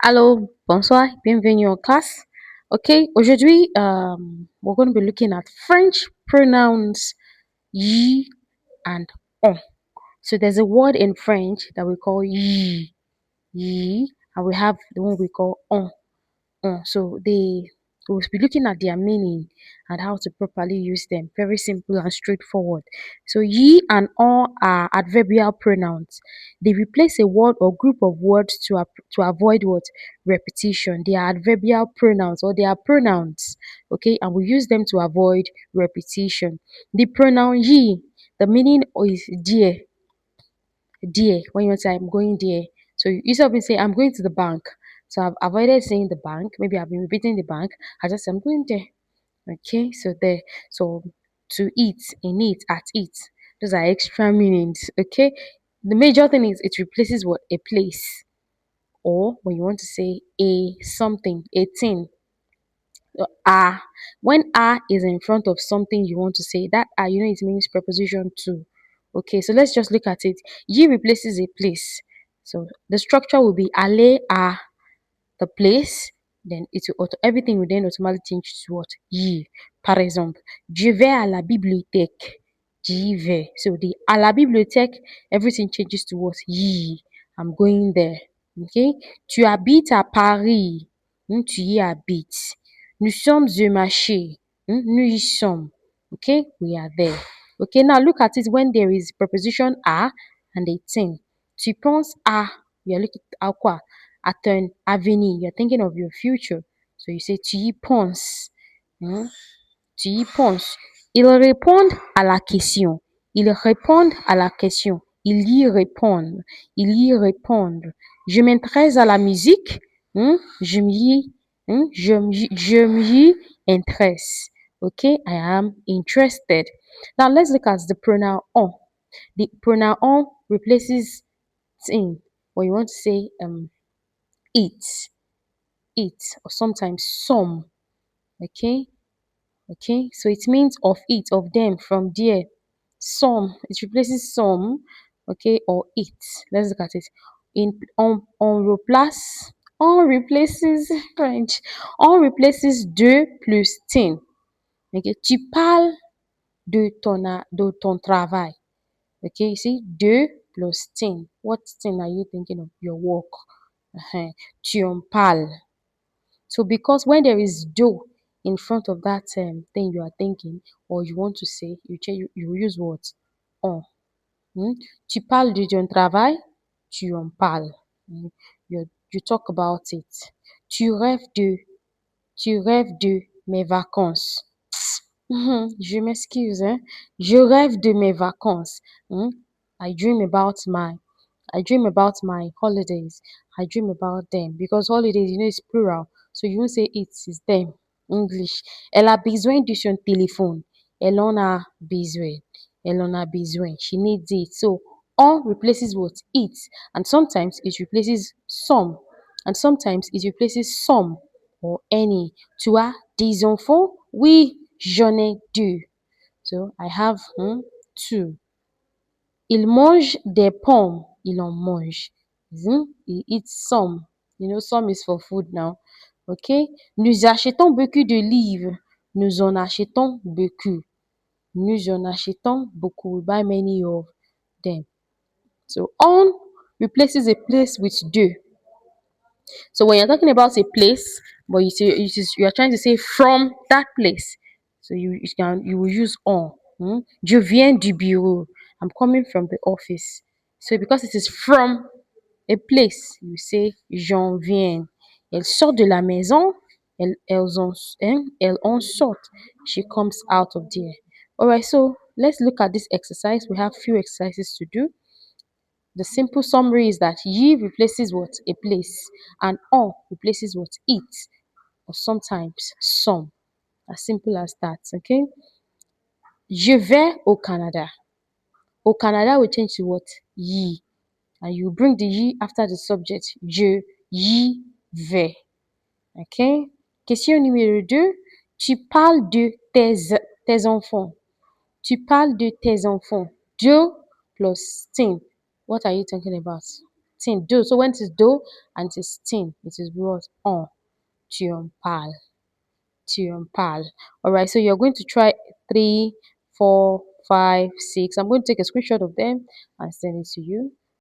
Hello, bonsoir, bienvenue en classe. Okay, aujourd'hui, we're going to be looking at French pronouns y and on. So there's a word in French that we call y, and we have the one we call on. So they will be looking at their meaning and how to properly use them. Very simple and straightforward. So ye and on are adverbial pronouns. They replace a word or group of words to avoid what repetition. They are adverbial pronouns or they are pronouns. Okay, and we use them to avoid repetition. The pronoun ye, the meaning is dear, dear. When you say I'm going there, so you instead of say I'm going to the bank, so I've avoided saying the bank. Maybe I've been repeating the bank. I just say I'm going there. Okay, so there. So to eat, in it, at it. Those are extra meanings. Okay, the major thing is it replaces what a place, or when you want to say a something, a thing. Are when are is in front of something you want to say, that are, it means preposition to. Okay, so let's just look at it. Ye replaces a place. So the structure will be aller à, the place, then everything will then automatically change to what? Ye. Par exemple, je vais à la bibliothèque. J'y vais. So the à la bibliothèque, everything changes to what? Ye. I'm going there. Okay. Tu habites à Paris. Tu y habites. Nous sommes au marché. Nous y sommes. Okay. We are there. Okay. Now look at it when there is preposition à and a thing. Tu penses à. You are looking à quoi? At an avenue. You're thinking of your future. So you say tu y penses. Tu y penses. Ils répondent à la question. Ils répondent à la question. Ils y répondent. Ils y répondent. Je m'intéresse à la musique. Je m'y intéresse. Okay, I am interested. Now let's look at the pronoun on. The pronoun on replaces thing. When you want to say it, it, or sometimes some. Okay, okay, so it means of it, of them, from there. Some, it replaces some, okay, or it. Let's look at it. On replaces French. On replaces de plus tin. Okay, tu parles de ton travail. Okay, you see, de plus tin. What thing are you thinking of? Your work. Tu en parles. So because when there is do in front of that thing you are thinking or you want to say, you use what? On. Tu parles de ton travail, tu en parles. You talk about it. Tu rêves de, tu rêves de mes vacances. Je m'excuse, hein. Je rêve de mes vacances. I dream about my holidays. I dream about them because holidays, is plural. So you won't say it's them. English. Elle a besoin de son téléphone. Elle en a besoin. Elle en a besoin. She needs it. So on replaces what? It. And sometimes it replaces some. And sometimes it replaces some or any. Tu as des enfants? Oui, j'en ai deux. So I have two. Il mange des pommes. Il en mange. He eats some. Some is for food now. Okay? Nous achetons beaucoup de livres. Nous en achetons beaucoup. Nous en achetons beaucoup. We buy many of them. So on replaces a place with do. So when you're talking about a place, but you are trying to say from that place, so you will use on. Je viens du bureau. I'm coming from the office. So because it is from a place, you say j'en viens. Elle sort de la maison. Elle en sort. She comes out of there. Alright, so let's look at this exercise. We have few exercises to do. The simple summary is that ye replaces what? A place. And on replaces what? It. Or sometimes some. As simple as that. Okay? Je vais au Canada. Au Canada will change to what? Ye. And you bring the ye after the subject. Je y vais. Okay? Question numéro 2. Tu parles de tes enfants. Tu parles de tes enfants. De plus thing. What are you thinking about? tin. Do. So when it is do and it is tin, it is what? On. Triumpal. Triumpal. All right. So you're going to try three, four, five, six. I'm going to take a screenshot of them and send it to you.